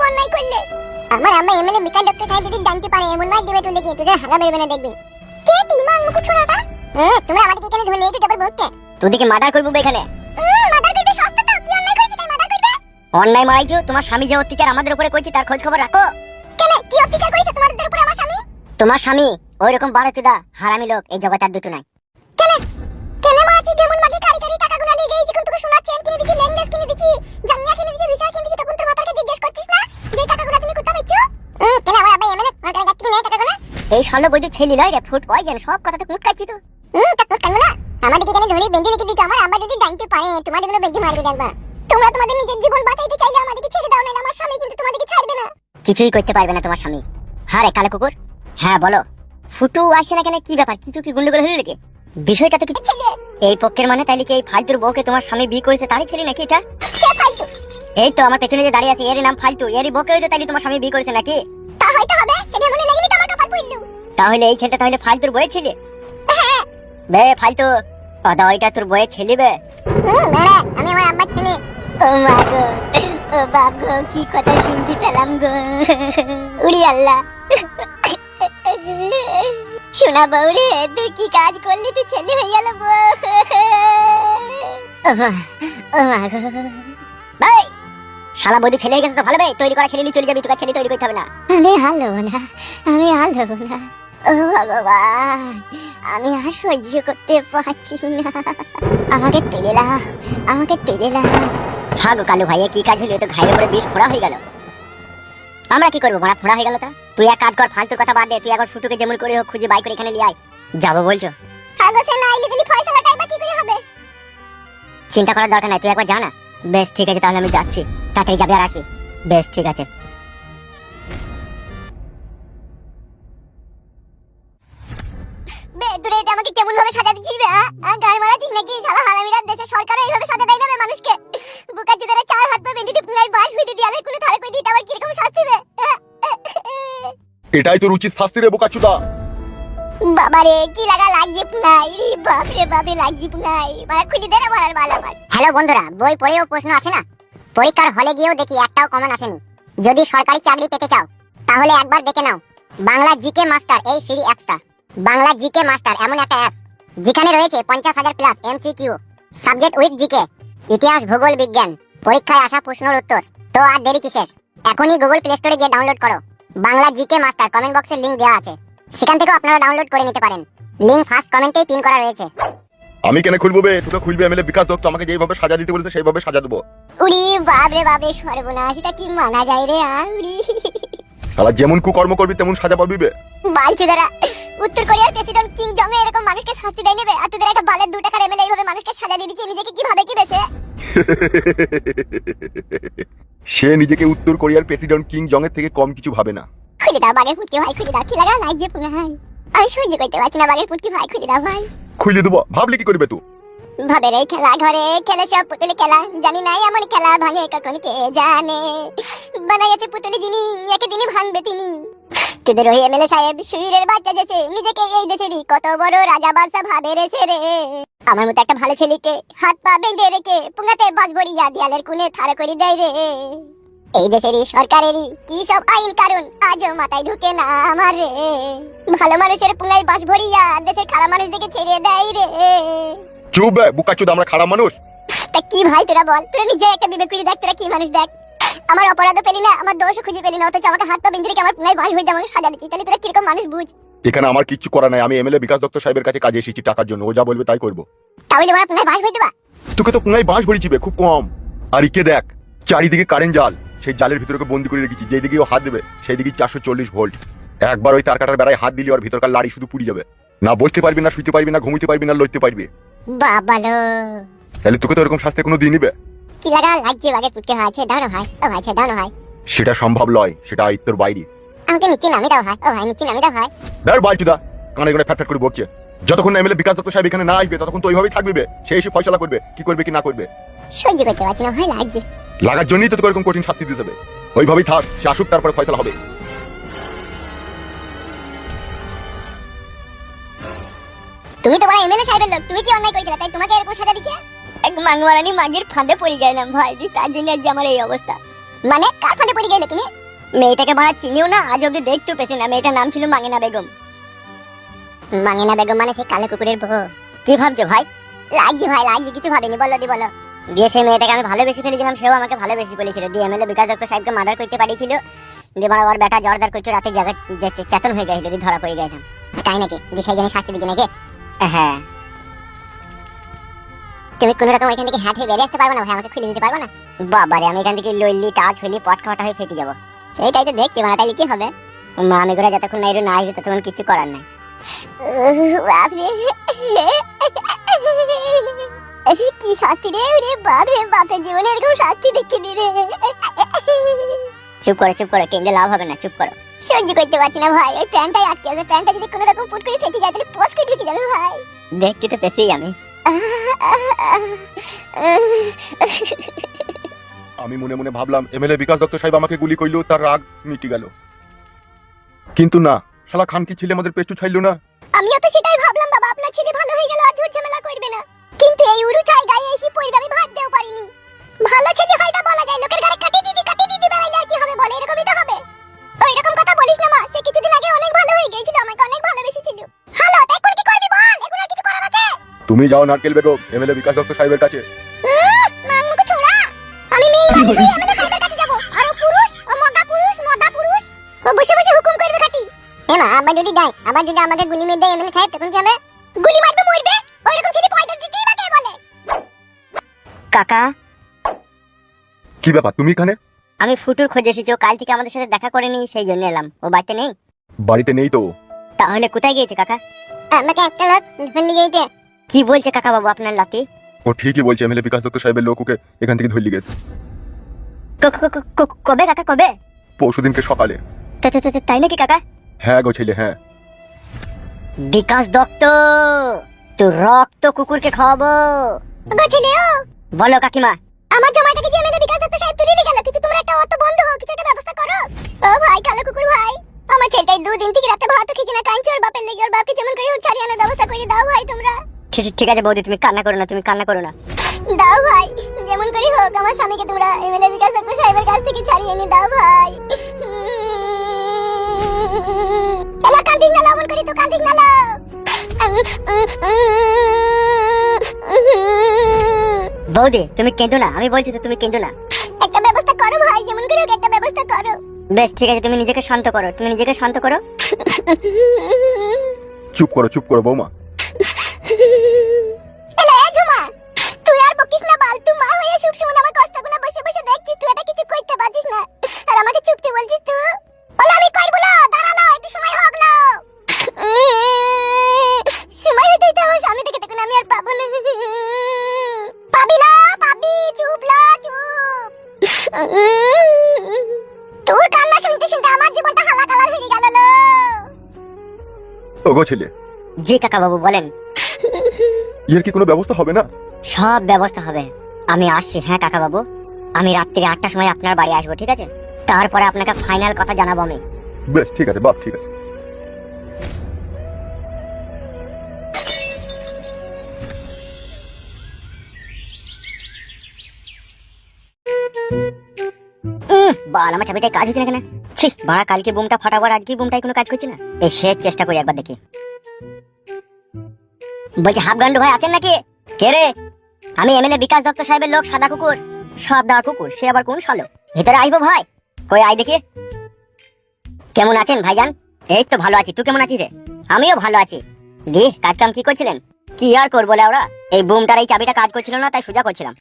অন্যায় করলে? আমার আম্মা এমএলএ বিকাশ ডক্টর সাহেব যদি জানতে পারে এমন মার দিবে তোদেরকে, তোদের হাগা বেরবে না দেখবি। কে টিমাং মুখ ছোড়াটা? তোমরা আমাদেরকে এখানে ধরে নিয়ে যাবে বলতে? তোদেরকে মার্ডার করব এখানে। মার্ডার করবে সস্তা তো, কি অন্যায় করেছে তাই মার্ডার করবে? অন্যায় মারাইছো, তোমার স্বামী যে অত্যাচার আমাদের উপরে করেছে তার খোঁজ খবর রাখো। কেন কি অত্যাচার করেছে তোমাদের উপরে আমার স্বামী? তোমার স্বামী ওইরকম বারোচুদা হারামি লোক এই জগতে আর দুটো নাই। কেন কেন মারাচ্ছি? যেমন মাটি কারি কারি টাকা গুনা লেগে যখন তোকে শোনা চেন কিনে দিছি, লেঙ্গেস কিনে দিছি, জাঙ্গিয়া কিনে দিছি, বিষয় কিনে দিছি, তখন তোর মাথাকে জিজ্ঞেস করছিস না যে টাকাগুলো তুমি কোথায় পেয়েছো? কেন আমার আব্বা এমএলএ মাথার কাছ থেকে নেয় টাকাগুলো? এই শালো বৈদ্য ছেলে লয় রে, ফুট পয়জন সব কথা তো কুটকাচ্ছি তো। টাকা কালো না আমাদেরকে এখানে ধরে বেঁধে রেখে দিচ্ছ। আমার আব্বা যদি জানতে পারে তোমাদের গুলো বেঁধে মারবে দেখবা। তোমরা তোমাদের নিজের জীবন বাঁচাইতে চাইলে আমাদেরকে ছেড়ে দাও, নাহলে আমার স্বামী কিন্তু তোমাদেরকে ছাড়বে না। কিছুই করতে পারবে না তোমার স্বামী। হ্যাঁ রে কালো কুকুর, হ্যাঁ বলো। ফুটু আসছে না কেন, কি ব্যাপার? কিছু কি গন্ডগোল হলো নাকি? বিষয়টা তো কিছু ছেলে এই পক্ষের মানে তাইলে কি এই ফালতুর বউকে তোমার স্বামী বিয়ে করেছে তারই ছেলে নাকি এটা? কে ফালতু? এই তো আমার পেছনে যে দাঁড়িয়ে আছে এর নাম ফালতু, এরই বউকে হয়তো তাইলে তোমার স্বামী বিয়ে করেছে নাকি? তা হয়তো হবে, সেটা মনে লাগেনি তো আমার কপাল পড়লো। তাহলে এই ছেলেটা তাহলে ফালতুর বউয়ের ছেলে? হ্যাঁ বে ফালতু, দাদা ওইটা তোর বউয়ের ছেলে বে? মেরে আমি আমার আব্বার ছেলে। ও মা গো, ও বাপ গো, কি কথা শুনতে পেলাম গো। উড়ি আল্লাহ। শোনা বউ রে, তুই কি কাজ করলি? তুই ছেলে হয়ে গেল বউ। ও মা গো ভাই, শালা বৌদি ছেলে হয়ে গেছে তো ভালো ভাই, তৈরি করা ছেলে নিয়ে চলে যাবি, তোকে ছেলে তৈরি করতে হবে না। আমি হাল হবো না, আমি হাল হবো না। ও ভগবান, আমি আর সহ্য করতে পারছি না, আমাকে তুলে লাও, আমাকে তুলে লাও। হ্যাঁ গো কালু ভাইয়া, কি কাজ হলো? তো ঘাইয়ের উপরে বিষ ফোড়া হয়ে গেল। আমরা কি করবো? ফোড়া হয়ে গেল তা তুই এক কাজ কর, ফালতুর কথা বাদ দে, তুই একবার ফুটুকে যেমন করে হোক খুঁজে বাই করে এখানে নিয়ে আয়। যাবো বলছো? আগে সে না আইলে দিলি ফয়সালাটাই বা কি করে হবে? চিন্তা করার দরকার নাই, তুই একবার যা না। বেশ ঠিক আছে, তাহলে আমি যাচ্ছি। তাড়াতাড়ি যাবি আর আসবি। বেশ ঠিক আছে। বে দূরে এটা আমাকে কেমন ভাবে সাজা দিছিস বে? গায়ে মারাছিস নাকি? শালা হারামিরা দেশে সরকার এইভাবে সাজা দেয় না মানুষকে। বুকা চুদারে চার হাত পা বেঁধে পুঙ্গাই বাস ভিড়ে দিয়ালে কোলে ধারে কই দিটা আবার কি রকম শাস্তি বে? এটাই তোর উচিত শাস্তি রে বোকাচুদা। বাবারে কি লাগছে পুঙ্গাই রে, বাপ রে বাপরে লাগছে পুঙ্গাই। মানে খুলি দে না মারার বাল আমার। হ্যালো বন্ধুরা, বই পড়েও প্রশ্ন আসে না, পরীক্ষার হলে গিয়েও দেখি একটাও কমন আসেনি। যদি সরকারি চাকরি পেতে চাও তাহলে একবার দেখে নাও বাংলা জিকে মাস্টার, এই ফ্রি অ্যাপসটা। বাংলা জিকে মাস্টার এমন একটা অ্যাপ যেখানে রয়েছে 50,000 plus MCQ, subject with GK, ইতিহাস, ভূগোল, বিজ্ঞান, পরীক্ষায় আসা প্রশ্নের উত্তর। তো আর দেরি কিসের? এখনই গুগল প্লে স্টোরে গিয়ে ডাউনলোড করো বাংলা জিকে মাস্টার। কমেন্ট বক্সে লিংক দেওয়া আছে, সেখান থেকেও আপনারা ডাউনলোড করে নিতে পারেন। লিংক ফার্স্ট কমেন্টেই পিন করা রয়েছে। আমি কেন খুলবো বে? তোকে খুলবে এমএলএ বিকাশ দত্ত, আমাকে যেভাবে সাজা দিতে বলেছে সেইভাবে সাজা দেবো। উড়ি বাপরে বাপরে সর্বনাশ, এটা কি মানা যায় রে? উড়ি শালা যেমন কুকর্ম করবি তেমন সাজা পাবি বে। বালচুদারা, উত্তর কোরিয়ার প্রেসিডেন্ট কিং জং এরকম মানুষকে শাস্তি দেয় নেবে, আর তোদের একটা বালের 2 টাকার এমএলএ এইভাবে মানুষকে সাজা দিয়ে দিচ্ছে, নিজেকে কি ভাবে কি বেশে? সে নিজেকে উত্তর কোরিয়ার প্রেসিডেন্ট কিং জং এর থেকে কম কিছু ভাবে না। খুলে দাও বাগের ফুটকি ভাই, খুলে দাও। কি লাগা লাগছে পুঙ্গাই, আমি সহ্য করতে পারছি না বাগের ফুটকি ভাই, খুলে দাও ভাই। খুলে দেবো? ভাবলে কি করবে তুই? ভাবে রে খেলা ঘরে খেলে সব পুতুলি খেলা, জানি না এমন খেলা ভাঙে কখন কে জানে। বানাইছে পুতুলি যিনি, একদিনই ভাঙবে তিনি। তোদের ওই এমএলএ সাহেব শরীরের বাচ্চা যেছে, নিজেকে এই দেশেরই কত বড় রাজা বাদশা ভাবে রেছে রে। আমার মতো একটা ভালো ছেলেকে হাত পা বেঁধে রেখে পুঙ্গাতে বাস ভরিয়া দেয়ালের কোণে থাড় করে দেয় রে। এই দেশেরই সরকারেরই কি সব আইন কারণ আজও মাথায় ঢুকে না আমার রে। ভালো মানুষের পুঙ্গাই বাস ভরিয়া দেশের খারাপ মানুষদেরকে ছেড়ে দেয় রে। চুপ বে বোকাচুদা, আমরা খারাপ মানুষ? তা কি ভাই তোরা বল, তোরা নিজে একটা বিবেক করে দেখ, তোরা কি মানুষ দেখ। আমার অপরাধ পেলি না, আমার দোষও খুঁজে পেলি না, অথচ আমাকে হাত পা বেঁধে রেখে আমার পুঙ্গাই বাস ভরিয়ে আমাকে সাজা দিচ্ছিস, তাহলে তোরা কিরকম মানুষ বুঝ। এখানে আমার কিচ্ছু করা নাই, আমি এমএলএ বিকাশ দত্ত সাহেবের কাছে কাজে এসেছি টাকার জন্য, ও যা বলবে তাই করবো। তাহলে আমার পুঙ্গাই বাস ভরিয়ে দেবা? তোকে তো পুঙ্গাই বাঁশ ভরিছি বে, খুব কম। আর ইকে দেখ, চারিদিকে কারেন্ট জাল, সেই জালের ভিতরে বন্দি করে রেখেছি, যেদিকে ও হাত দেবে সেই দিকে 440 ভোল্ট। একবার ওই তার কাটার বেড়ায় হাত দিলে ওর ভিতরকার লাড়ি শুধু পুড়ে যাবে, না বসতে পারবি, না শুতে পারবি, না ঘুমোতে পারবি, না লড়তে পারবি। বাবালো, তাহলে তোকে তো এরকম শাস্তি কোনো দিন নিবে? কি লাগা লাগছে বাগের ফুটকি ভাই, আছে দাও না ভাই, ও ভাই আছে দাও না ভাই। সেটা সম্ভব নয়, সেটা আয়ত্তের বাইরে। আমাকে নিচে নামি দাও ভাই, ও ভাই নিচে নামি দাও ভাই। দাঁড় বালচুদা, কানে কানে ফ্যাট ফ্যাট করে বকছে। যতক্ষণ না এমএলএ বিকাশ দত্ত সাহেব এখানে না আসবে ততক্ষণ তো ওইভাবেই থাকবে, সে এসে ফয়সালা করবে কি করবে কি না করবে। সহ্য করতে পারছি না ভাই, লাগছে। লাগার জন্যই তো তোকে এরকম কঠিন শাস্তি দিতে হবে। ওইভাবেই থাক, সে আসুক তারপরে ফয়সালা হবে। তুমি তো বড় এমএলএ সাহেবের লোক, তুমি কি অন্যায় করেছিলে তাই তোমাকে এরকম সাজা দিচ্ছে? এক মাংমারানি মাগের ফাঁদে পড়ে গেলাম ভাই, তার জন্য আজ আমার এই অবস্থা। মানে কার ফাঁদে পড়ে গেলে তুমি? মেয়েটাকে মারা চিনিও না, আজ অব্দি দেখতেও পেছি না। মেয়েটার নাম ছিল মাঙ্গিনা বেগম। মাঙ্গিনা বেগম মানে সেই কালো কুকুরের বউ? কি ভাবছো ভাই? লাগছে ভাই, লাগছে, কিছু ভাবিনি, বলো দি বলো। দিয়ে সেই মেয়েটাকে আমি ভালোবেসে ফেলেছিলাম, সেও আমাকে ভালোবেসে ফেলেছিল। দিয়ে এমএলএ বিকাশ দত্ত সাহেবকে মার্ডার করতে পারিয়েছিল। দিয়ে মানে ওর বেটা জর্দার করছো রাতে জায়গা চেতন হয়ে গেছিল, দিয়ে ধরা পড়ে গেছিলাম। তাই নাকি? যে সেই জন্য শাস্তি দিচ্ছে নাকি? হ্যাঁ। তুমি কোনো রকম এখান থেকে হ্যাট হয়ে বেরিয়ে আসতে পারবে না ভাই? আমাকে খুলে দিতে পারবে না? বাবারে, আমি এখান থেকে লইলি টাচ হইলি পট খাওয়াটা হয়ে ফেটে যাবো। সেইটাই তো দেখছি মানে, তাইলে কি হবে? মা আমি করে যতক্ষণ না না আসবে ততক্ষণ কিছু করার নাই। বাপরে, কি শাস্তি রে! রে বাপরে, বাপের জীবনে এরকম শাস্তি দেখে দি রে। চুপ করো চুপ করো, কেন্দ্রে লাভ হবে না, চুপ করো। সহ্য করতে পারছি না ভাই, ওই প্যান্টটাই আটকে আছে। প্যান্টটা যদি কোনো রকম ফুট করে ফেটে যায় তাহলে পোস্ট করে ঢুকে যাবে ভাই। দেখতে তো পেছি আমি। আমি মনে মনে ভাবলাম এমএলএ বিকাশ দত্ত সাহেব আমাকে গুলি করলো, তার রাগ মিটে গেল। কিন্তু না, শালা খানকি ছেলে আমাদের পেছু ছাইলো না। আমিও তো সেটাই ভাবলাম বাবা, আপনার ছেলে ভালো হয়ে গেল, আর ঝুট ঝামেলা করবে না। কিন্তু এই উরু চাই গায়ে এসে পড়বে, আমি ভাবতেও পারিনি। ভালো ছেলে হয় না বলা যায়, লোকের ঘরে কাটি দিদি বেড়াইলে আর কি হবে বলে? এরকমই তো হবে। ওই রকম কথা বলিস না মা, সে কিছুদিন আগে অনেক ভালো হয়ে গিয়েছিল, আমাকে অনেক ভালোবেসেছিল। হ্যালো, তাই কোন কি করবি বল? এখন আর কিছু করার আছে? তুমি যাও নারকেল বেগম এমএলএ বিকাশ দত্ত সাহেবের কাছে। মাংমুখো ছোড়া, আমি মেয়ে মানুষ হয়ে এমএলএ সাহেবের কাছে যাব? আর ও পুরুষ, ও মদা পুরুষ, ও বসে বসে হুকুম করবে খাটি। এমা আবার যদি দেয়, আবার যদি আমাকে গুলি মেরে দেয় এমএলএ সাহেব, তখন কি হবে? গুলি মারবে মরবে, ওইরকম ছেলে পয়সা দিতেই বা কে বলে? কাকা, কি ব্যাপার তুমি এখানে? আমি ফুটুর খোঁজে এসেছি, ও কাল থেকে আমাদের সাথে দেখা করেনি, সেই জন্য এলাম। ও বাড়িতে নেই? বাড়িতে নেই তো। তাহলে কোথায় গিয়েছে কাকা? আমাকে একটা লোক ধরে গিয়েছে। কি বলছে কাকা বাবু আপনার লাকি? ও ঠিকই বলছে, এমএলএ বিকাশ দত্ত সাহেবের লোক ওকে এখান থেকে ধরে গেছে। কবে কাকা, কবে? পরশুদিনকে সকালে। তাই নাকি কাকা? হ্যাঁ গো ছেলে, হ্যাঁ। বিকাশ দত্ত, তো রক্ত কুকুরকে খাওয়াবো। গো ছেলে, ও বলো কাকিমা। আমার জামাইটাকে যে এমএলএ বিকাশ দত্ত সাহেব তুলে নিয়ে গেল, কিছু তোমরা একটা অত বন্ধ হও, কিছু একটা ব্যবস্থা করো। ও ভাই কালো কুকুর ভাই, আমার ছেলেটাই 2 দিন থেকে রাতে ভাত খেয়েছে না, কাঁদছে ওর বাপের লেগে। ওর বাপকে যেমন করে হোক ছাড়িয়ে আনার ব্যবস্থা করে দাও ভাই তোমরা। ঠিক আছে বৌদি, তুমি কান্না করো না, তুমি কান্না করো না। দাও ভাই, যেমন করে হোক আমার স্বামীকে তোমরা এমএলএ বিকাশ দত্ত সাহেবের কাছ থেকে ছাড়িয়ে এনে দাও ভাই। এলা কান্দিস না, অমন করে তো কান্দিস না। বৌদি তুমি কেঁদো না, আমি বলছি তো তুমি কেঁদো না। একটা ব্যবস্থা করো ভাই, যেমন করে হোক একটা ব্যবস্থা করো। বেশ ঠিক আছে, তুমি নিজেকে শান্ত করো, তুমি নিজেকে শান্ত করো। চুপ করো বৌমা। এলা ঝুমা, তুই আর বকিস না বাল। তুই মা হয়ে সব সময় আমার কষ্টগুলো বসে বসে দেখছিস, তুই এটা কিছু করতে পারছিস না, আর আমাকে চুপতে বলছিস তুই? বলে আমি করব না, দাঁড়ালো একটু সময় হোক না। সময় হইতেই তো আমার স্বামী থেকে দেখুন আমি আর পাবো না। পাবিলা পাবি, চুপ লা চুপ। তোর কান্না শুনতে শুনতে আমার জীবনটা হালাকালা হয়ে গেল লো। ও গো ছেলে। জি কাকা বাবু বলেন। এর কি কোনো ব্যবস্থা হবে না? সব ব্যবস্থা হবে, আমি আসছি। হ্যাঁ কাকা বাবু, আমি রাত্রি 8টার সময় আপনার বাড়ি আসবো, ঠিক আছে? তারপরে আপনাকে ফাইনাল কথা জানাবো আমি। বেশ ঠিক আছে বাপ, ঠিক আছে। বাল, আমার চাবিটাই কাজ হচ্ছে না কেন? ছি বাড়া, কালকে বুমটা ফাটাবো আর আজকে বুমটাই কোনো কাজ করছে না। এই শেষ চেষ্টা করি একবার দেখি। বলছি হাফ গান্ডু ভাই আছেন নাকি? কে রে? আমি এমএলএ বিকাশ দত্ত সাহেবের লোক সাদা কুকুর। সাদা কুকুর? সে আবার কোন শালো? ভিতরে আইবো ভাই? কই আই দেখি। কেমন আছেন ভাইজান? এই তো ভালো আছি, তুই কেমন আছিস রে? আমিও ভালো আছি। দি কাজ কাম কি করছিলেন? কি আর করবো ওরা, এই বুমটার এই চাবিটা কাজ করছিল না, তাই সোজা করছিলাম।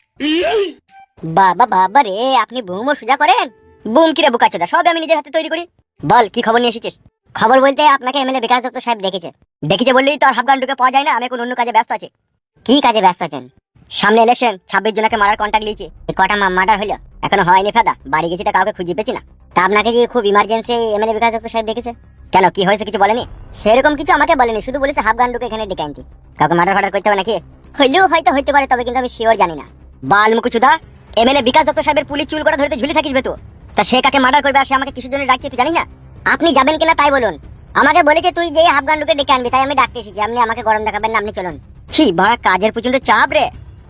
বাবা বাবা রে, আপনি বুমও সোজা করেন? বুম কিরে বোকাচোদা, সব আমি নিজের হাতে তৈরি করি। বল কি খবর নিয়ে এসেছিস? খবর বলতে আপনাকে এমএলএ বিকাশ দত্ত সাহেব ডেকেছে বললেই তো আর হাফগান্ডুকে পাওয়া যায় না। আমি এখন অন্য কাজে ব্যস্ত আছি। কি কাজে ব্যস্ত আছেন? সামনে ইলেকশন, 26 জনকে মারার কন্ট্যাক্ট লিয়েছি। কটা মার্ডার হলো, এখনো হয়নি ফাদা। বাড়ি গেছি, কাউকে খুঁজে পেছি না। তা আপনাকে যে খুব ইমার্জেন্সি এমএলএ বিকাশ দত্ত সাহেব ডেকেছে, কেন কি হয়েছে কিছু বলেনি? সেরকম কিছু আমাকে বলেনি, শুধু বলেছে হাফগান্ডুকে এখানে ডেকে আনতে। কাউকে মার্ডার করতে হবে নাকি? হইলেও হয়তো হইতে পারে, তবে কিন্তু আমি শিওর জানি না। বাল মুকুচুদা, এমএলএ বিকাশ দত্ত সাহেবের পুলিশ চুল করে ধরতে ঝুলে থাকিস তো? তা সে কাকে মার্ডার করবে আর সে আমাকে কিসের জন্য ডাকছে তুই জানিস না? আপনি যাবেন কিনা তাই বলুন। আমাকে বলেছে তুই যে হাফগান্ডুকে ডেকে আনবি, তাই আমি ডাকতে এসেছি। আপনি আমাকে গরম দেখাবেন না, আপনি চলুন। ছি বড় কাজের প্রচন্ড চাপ রে।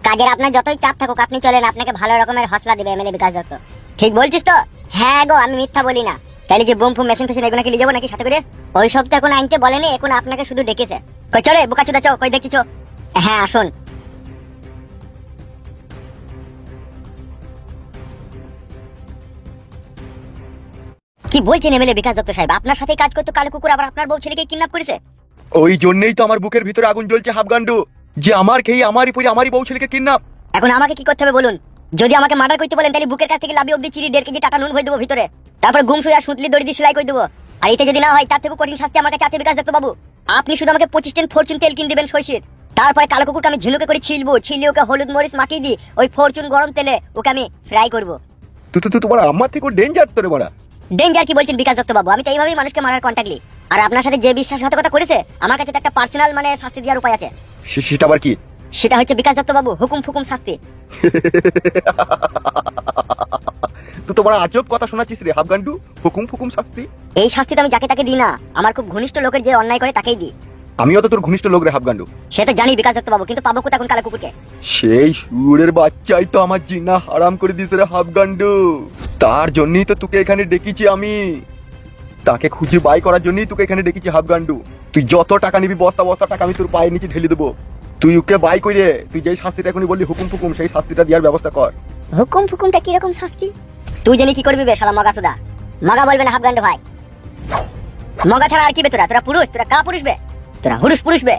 কাজের আপনার যতই চাপ থাকুক আপনি চলেন, আপনাকে ভালো রকমের হসলা দেবে এমএলএ বিকাশ দত্ত। ঠিক বলছিস তো? হ্যাঁ গো, আমি মিথ্যা বলি না। তাহলে কি বোম ফোম মেশিন ফেশিন এগুলো কি নিয়ে যাবো নাকি সাথে করে? ওই সব তো এখন আনতে বলেনি, এখন আপনাকে শুধু ডেকেছে। কই চলে বোকাচোদা, চো কই দেখছিস? হ্যাঁ আসুন। কি বলছেন এমএলএ বিকাশ দত্ত সাহেব? আপনার সাথে কাজ করতো কালো কুকুর, আবার আপনার বউ ছেলেকে কিডন্যাপ করেছে? ওই জন্যই তো আমার বুকের ভিতরে আগুন জ্বলছে হাফগান্ডু, যে আমার খেয়ে আমারই পরে আমারই বউ ছেলেকে কিডন্যাপ। এখন আমাকে কি করতে হবে বলুন? যদি আমাকে মার্ডার করতে বলেন তাহলে বুকের কাছ থেকে লাভি অব্দি চিড়ি 1.5 কেজি টাকা নুন হয়ে দেবো ভিতরে, তারপর গুম শুয়ে সুতলি দড়ি দিয়ে সেলাই করে দেবো। আর এতে যদি না হয় তার থেকে কঠিন শাস্তি আমার কাছে আছে বিকাশ দত্ত বাবু। আপনি শুধু আমাকে 25 টেন ফরচুন তেল কিনে দেবেন সইষের, তারপরে কালো কুকুরকে আমি ঝিনুকে করে ছিলবো, ছিলিয়ে ওকে হলুদ মরিচ মাখিয়ে দিই, ওই ফরচুন গরম তেলে ওকে আমি ফ্রাই করবো। তুই তোমার আমার থেকে ডেঞ্জার তোরে বড়া। ডেঞ্জার কি বলছেন বিকাশ দত্ত বাবু? আমি তো এইভাবেই মানুষকে মারার কন্ট্যাক্ট লি। আর আপনার সাথে যে বিশ্বাসঘাতকতা করেছে আমার কাছে তো একটা পার্সোনাল মানে শাস্তি দেওয়ার উপায় আছে। সেটা আবার কি? সেটা হচ্ছে বিকাশ দত্ত বাবু হুকুম ফুকুম শাস্তি। তুই তোমার আজব কথা শোনাচ্ছিস রে হাফগান্ডু, হুকুম ফুকুম শাস্তি। এই শাস্তিটা আমি যাকে তাকে দিই না, আমার খুব ঘনিষ্ঠ লোকের যে অন্যায় করে তাকেই দিই। আমিও তো তোর ঘনিষ্ঠ লোক রে হাফগান্ডু। সে তো জানি বিকাশ দত্ত বাবু, কিন্তু পাবো কোথা এখন কালো কুকুরকে? সেই সুরের বাচ্চাই তো আমার জিনা হারাম করে দিয়েছে রে হাফগান্ডু। তার জন্যই তো তোকে এখানে ডেকেছি আমি, তাকে খুঁজে বাই করার জন্যই তোকে এখানে ডেকেছি হাফগান্ডু। তুই যত টাকা নিবি বস্তা বস্তা টাকা আমি তোর পায়ের নিচে ঢেলে দেবো। তুই ওকে বাই করে তুই যেই শাস্তিটা এখনই বললি হুকুম ফুকুম, সেই শাস্তিটা দেওয়ার ব্যবস্থা কর। হুকুম ফুকুমটা কিরকম শাস্তি? তুই জানি কি করবি বে শালা মগা সুদা? মগা বলবে না হাফগান্ডু ভাই, মগা ছাড়া আর কি বে তোরা? তোরা পুরুষ? তোরা কা পুরুষ বে? তোরা হুরুষ পুরুষ বে?